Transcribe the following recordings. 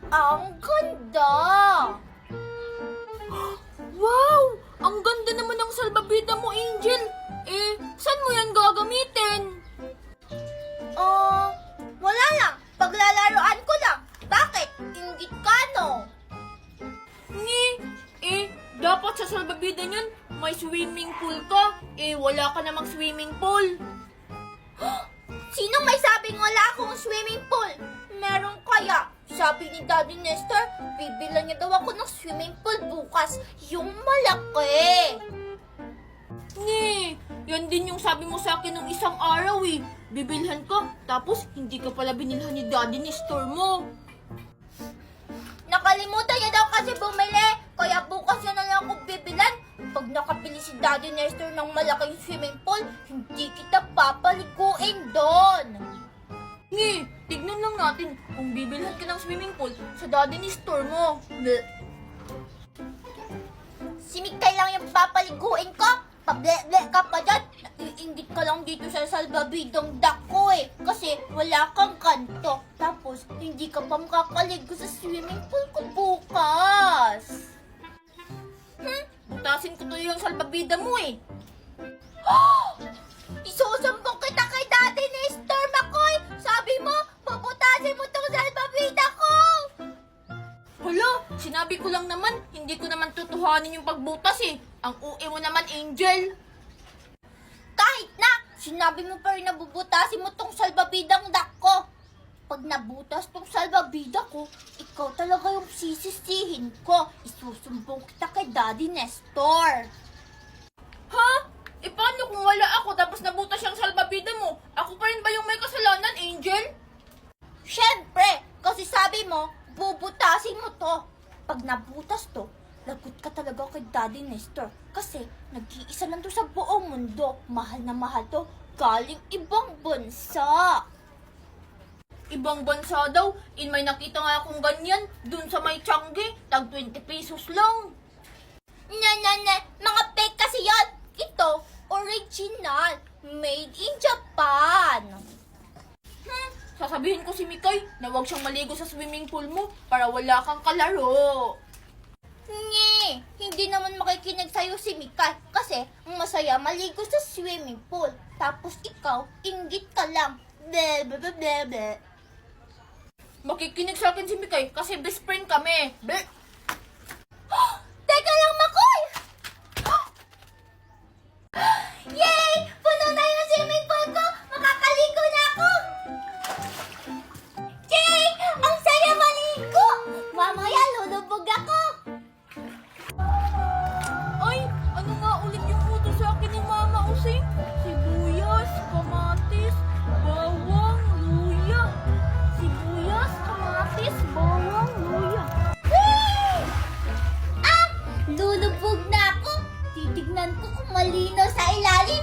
Ang ganda! Wow! Ang ganda naman ng salbabida mo, Angel! Saan mo yan gagamitin? Wala lang. Paglalaroan ko lang. Bakit? Inggit ka, no? Dapat sa salbabida niyan, may swimming pool ka. Wala ka namang swimming pool. Sinong may sabing wala akong swimming pool? Meron kaya. Sabi ni Daddy Nestor, bibilan niya daw ako ng swimming pool bukas. Yung malaki. Yan din yung sabi mo sa akin nung isang araw eh. Bibilhan ka, tapos hindi ka pala binilhan ni Daddy Nestor mo. Nakalimutan niya daw kasi bumili, kaya bukas na lang ako bibilan. Pag nakapili si Daddy Nestor ng malaking swimming pool, hindi kita papaliguin doon. Tignan lang natin kung bibilhan ka ng swimming pool sa Daddy Nestor mo. Si Mikay lang yung papaliguin ko. Pable-ble ka pa dyan. Naiingit ka lang dito sa salbabidang dako eh. Kasi wala kang kanto. Tapos, hindi ka pa makakaligo sa swimming pool ko bukas. Butasin ko to yung salbabida mo eh. Isusambong kita kay Daddy Nestor, Makoy. Sabi mo, puputasin mo tong salbabida ko. Hala, sinabi ko lang naman, hindi ko naman tutuhanin yung pagbutas eh. Ang uwi mo naman, Angel. Kahit na, sinabi mo pa rin na bubutasin mo tong salbabidang dak ko. Pag nabutas tong salbabida ko, ikaw talaga yung sisisihin ko. Isusumbong kita kay Daddy Nestor. Ha? Paano kung wala ako tapos nabutas yung salbabida mo? Ako pa rin ba yung may kasalanan, Angel? Siyempre, kasi sabi mo, bubutasin mo to. Pag nabutas to, lagot ka talaga kay Daddy Nestor. Kasi nag-iisa lang to sa buong mundo. Mahal na mahal to. Galing ibang bansa. Ibang bansa daw? May nakita nga akong ganyan. Dun sa may Changi, tag 20 pesos lang. Mga fake kasi yan. Ito, original. Made in Japan. Sasabihin ko si Mikay na huwag siyang maligo sa swimming pool mo para wala kang kalaro. Hindi naman makikinig sa'yo si Mikay kasi ang masaya maligo sa swimming pool. Tapos ikaw, inggit ka lang. Bleh. Makikinig sa akin si Mikay kasi best friend kami. Bleh. Teka lang, Makoy! Yay! Puno na yung swimming pool ko! Makakaligo na ako! Yay! Ang saya maligo! Mamaya lulubog ako! Ay! Ano nga ulit yung utos sa akin ni Mama Using? Sibuyas, kamatis, bawang, luya. Sibuyas, kamatis, bawang, luya. Lulubog na ako! Titignan ko kung malinaw sa ilalim.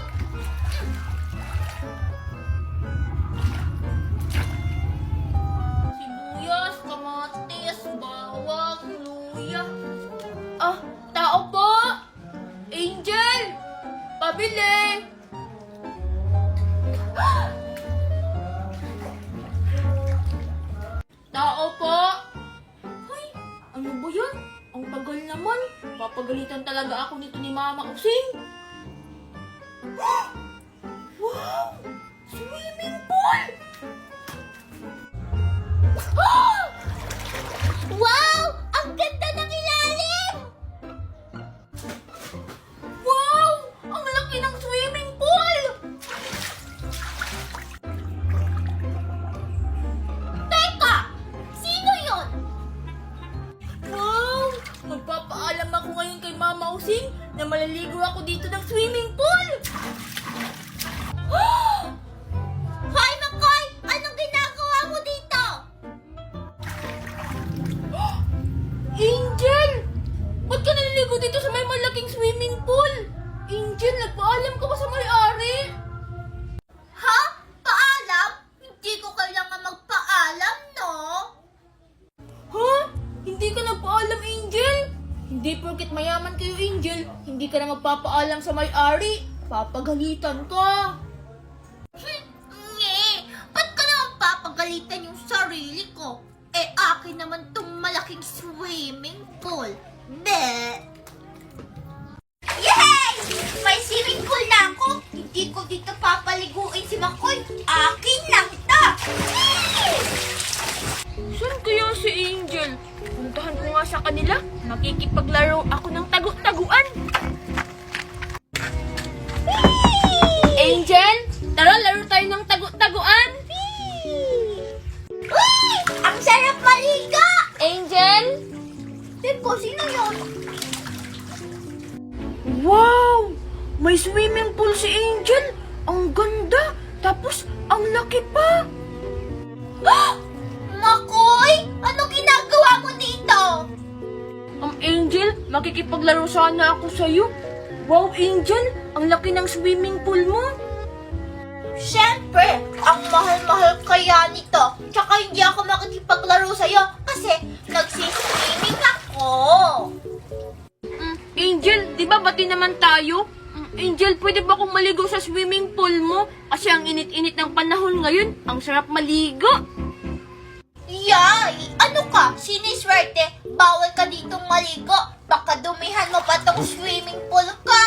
Sibuyas, kamatis, bawang, luya. Tao po! Angel! Pabili! Tao po! Ay, ano ba yan? Ang tagal naman. Papagalitan talaga ako nito ni Mama Using. Wow! Swimming pool! Wow! Ang ganda ng ilalim! Wow! Ang laki ng swimming pool! Teka! Sino yun? Wow! Magpapaalam ako ngayon kay Mama Using na malaligo ako dito ng swimming pool! Hoy, Makoy! Anong ginagawa mo dito? Angel! Ba't ka naliligo dito sa may malaking swimming pool? Angel, nagpaalam ka ba sa may-ari? Ha? Paalam? Hindi ko kailangan magpaalam, no? Ha? Hindi ka nagpaalam, Angel? Hindi porket mayaman kayo, Angel, hindi ka na magpapaalam sa may-ari. Papagalitan ka. Ba't ka naman papagalitan yung sarili ko? Akin naman tong aming swimming pool. Be! Yay! May swimming pool na ako. Hindi ko dito papaliguin si Makoy. Akin lang ito. Saan kaya si Angel? Puntahan ko nga sa kanila. Makikipaglaro ako ng tagu-taguan. Angel, tara laro tayo ng tagu-taguan. Uy! Ang sarap maligo! Angel? Teko, sino yun? Wow! May swimming pool si Angel. Ang ganda. Tapos, ang laki pa. Makoy! Ano ginagawa mo dito? Angel, makikipaglaro sana ako sa'yo. Wow, Angel, ang laki ng swimming pool mo. Siyempre, ang mahal-mahal kaya nito. Tsaka hindi ako makikipaglaro sa'yo kasi nagsiswimming ako. Angel, di ba bati naman tayo? Angel, pwede ba akong maligo sa swimming pool mo? Kasi ang init-init ng panahon ngayon, ang sarap maligo. Yay! Ano ka? Siniswerte? Bawal ka ditong maligo. Baka dumihan mo pa tong swimming pool ka.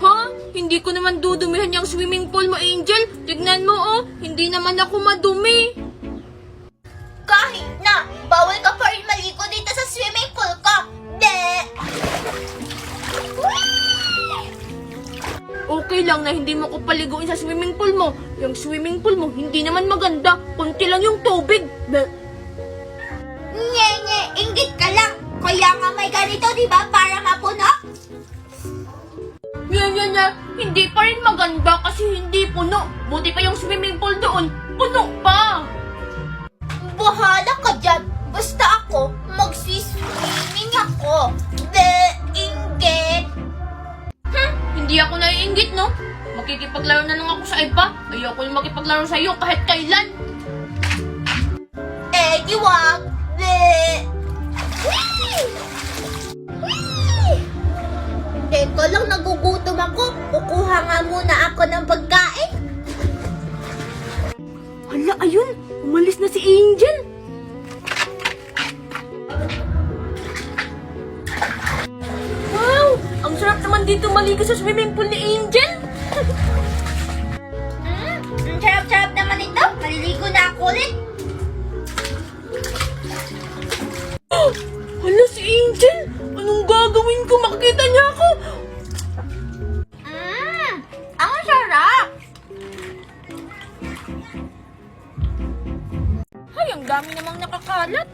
Ha? Hindi ko naman dudumihan yung swimming pool mo, Angel. Tignan mo, oh. Hindi naman ako madumi. Kahit na, bawal ka pa rin maligo dito sa swimming pool ka. De! Okay lang na hindi mo ko paliguin sa swimming pool mo. Yung swimming pool mo, hindi naman maganda. Kunti lang yung tubig. Nye, inggit ka lang. Kaya nga may ganito, di ba? Para mapuno. Nya. Hindi pa rin maganda kasi hindi puno. Buti pa yung swimming pool doon. Puno pa. Bahala ka dyan. Basta ako, magsiswimming ako. De, inggit. Hindi ako naiinggit, no? Makikipaglaro na lang ako sa iba. Ayoko yung makipaglaro sa iyo kahit kailan. Eh, di wag. De. Whee! Whee! Teka lang, nagugutom ako. Kukuha nga muna ako ng pagkain. Hala, ayun. Umalis na si Angel. Wow! Ang sarap naman dito maligo sa swimming pool ni Angel. Ang sarap-sarap naman ito. Maliligo na ako ulit. Hala, si Angel. Anong gagawin ko? Makikita niya ako. Ang sarap. Ay, ang dami namang nakakalat.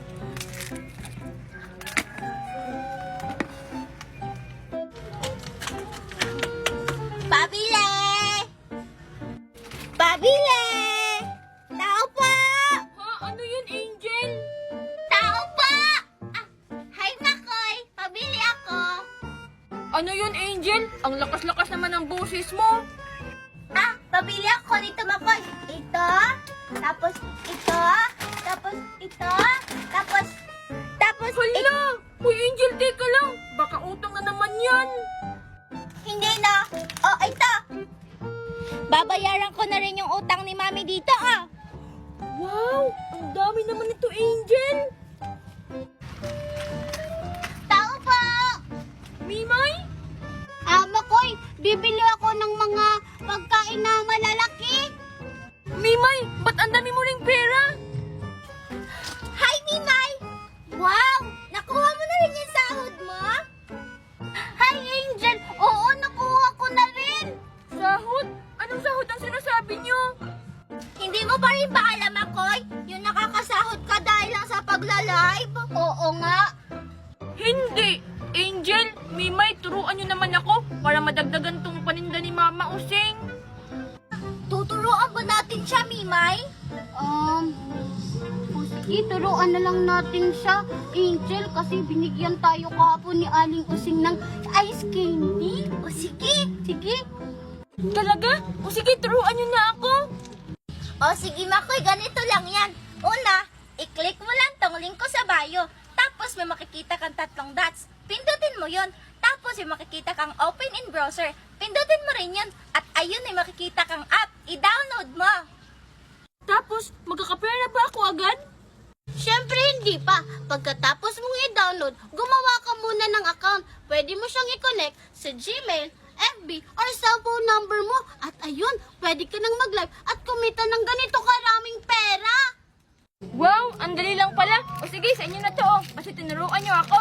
Pabile! Pabile! Tao po! Ha? Ano yun, Angel? Tao po! Hi, Makoy! Pabili ako! Ano yun, Angel? Ang lakas-lakas naman ng boses mo. Pabili ako nito, Makoy. Ito, tapos ito, tapos ito, tapos Hala! Uy, Angel, teka lang. Baka utang na naman yan. hindi na. Oh, ito. Babayaran ko na rin yung utang ni Mami dito, Wow! Ang dami naman ito, Angel. Tao po! Mimay? Makoy, bibili ako ng mga pagkain na malalaki. Mimay, ba't ang dami mo ring pera? Hi, Mimay! Wow! Nakuha mo na rin yung sahod mo? Hi, Angel! Oo, nakuha ko na rin! Sahod? Anong sahod ang sinasabi niyo? Hindi mo pa rin ba alam, Makoy? Yung nakakasahod ka dahil lang sa pagla-live? Oo nga. Hindi! Angel, Mimay, turuan niyo naman ako para madagdagan tong paninda ni Mama Using. Tuturuan ba natin siya, Mimay? Sige, turuan na lang natin siya, Angel, kasi binigyan tayo kahapon ni Aling Using ng ice candy. O sige, sige. Talaga? O sige, turuan niyo na ako. O sige, Makoy, ganito lang yan. Una, i-click mo lang tong link ko sa bio. Tapos may makikita kang 3 dots. Pindutin mo yon. Tapos may makikita kang open in browser. Pindutin mo rin yun. At ayun may makikita kang app. I-download mo. Tapos, magkakapera na ba ako agad? Siyempre hindi pa. Pagkatapos mong i-download, gumawa ka muna ng account. Pwede mo siyang i-connect sa Gmail, FB, or cellphone number mo. At ayun, pwede ka nang mag-live at kumita ng ganito karaming pera. Wow, ang dali lang pala. O sige, sa inyo na to, kasi tinuruan niyo ako.